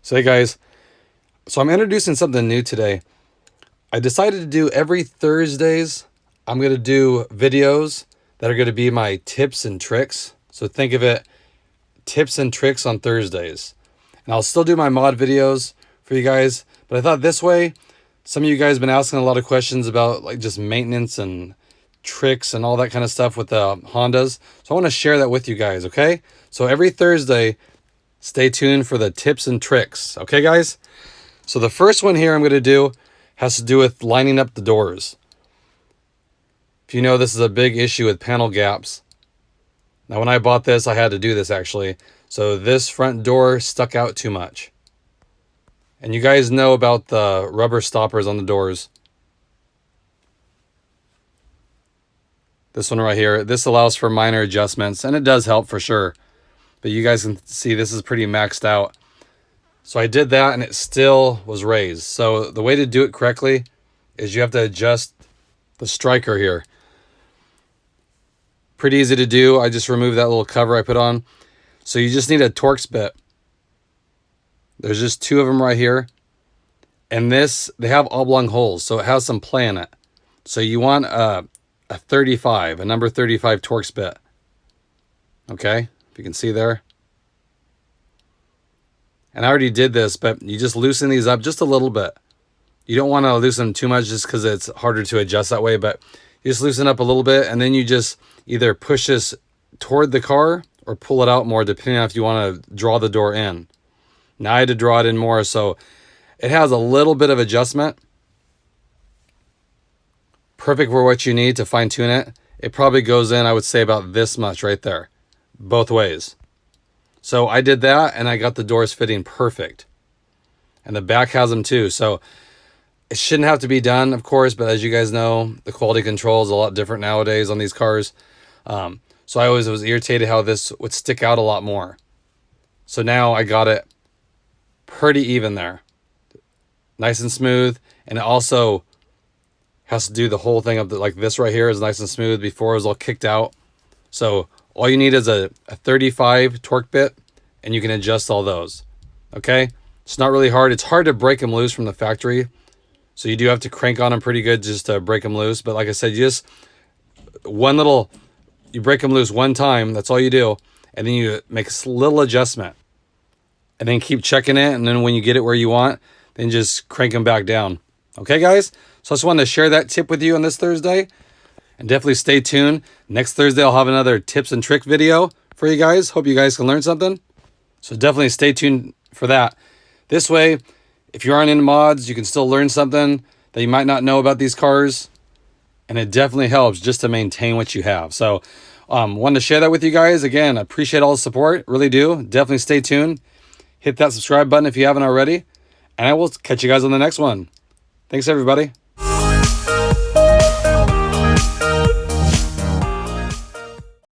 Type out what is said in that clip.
So hey guys, so I'm introducing something new today. I decided to do every Thursdays, I'm going to do videos that are going to be my tips and tricks. So think of it, tips and tricks on Thursdays. And I'll still do my mod videos for you guys, but I thought this way, some of you guys have been asking a lot of questions about like just maintenance and tricks and all that kind of stuff with the Hondas. So I want to share that with you guys, okay? So every Thursday, stay tuned for the tips and tricks. Okay, guys? So the first one here I'm going to do has to do with lining up the doors. If you know, this is a big issue with panel gaps. Now, when I bought this, I had to do this actually. So this front door stuck out too much. And you guys know about the rubber stoppers on the doors. This one right here, this allows for minor adjustments, and it does help for sure. But you guys can see this is pretty maxed out. So I did that and it still was raised. So the way to do it correctly is you have to adjust the striker here. Pretty easy to do. I just removed that little cover I put on. So you just need a Torx bit. There's just two of them right here. And this, they have oblong holes, so it has some play in it. So you want a 35, a number 35 Torx bit. Okay, if you can see there. And I already did this, but you just loosen these up just a little bit. You don't want to loosen them too much just because it's harder to adjust that way, but you just loosen up a little bit, and then you just either push this toward the car or pull it out more, depending on if you want to draw the door in. Now I had to draw it in more, so it has a little bit of adjustment. Perfect for what you need to fine tune it. It probably goes in, I would say, about this much right there, both ways. So I did that and I got the doors fitting perfect. And the back has them too. So it shouldn't have to be done, of course, but as you guys know, the quality control is a lot different nowadays on these cars. So I always was irritated how this would stick out a lot more. So now I got it pretty even there. Nice and smooth. And it also has to do the whole thing of like this right here is nice and smooth. Before it was all kicked out. So all you need is a 35 torque bit, and you can adjust all those. Okay? It's not really hard. It's hard to break them loose from the factory. So you do have to crank on them pretty good just to break them loose. But like I said, you just you break them loose one time. That's all you do. And then you make a little adjustment. And then keep checking it. And then when you get it where you want, then just crank them back down. Okay, guys? So I just wanted to share that tip with you on this Thursday. And definitely stay tuned. Next Thursday, I'll have another tips and trick video for you guys. Hope you guys can learn something. So definitely stay tuned for that. This way, if you aren't into mods, you can still learn something that you might not know about these cars. And it definitely helps just to maintain what you have. So wanted to share that with you guys. Again, I appreciate all the support. Really do. Definitely stay tuned. Hit that subscribe button if you haven't already. And I will catch you guys on the next one. Thanks, everybody.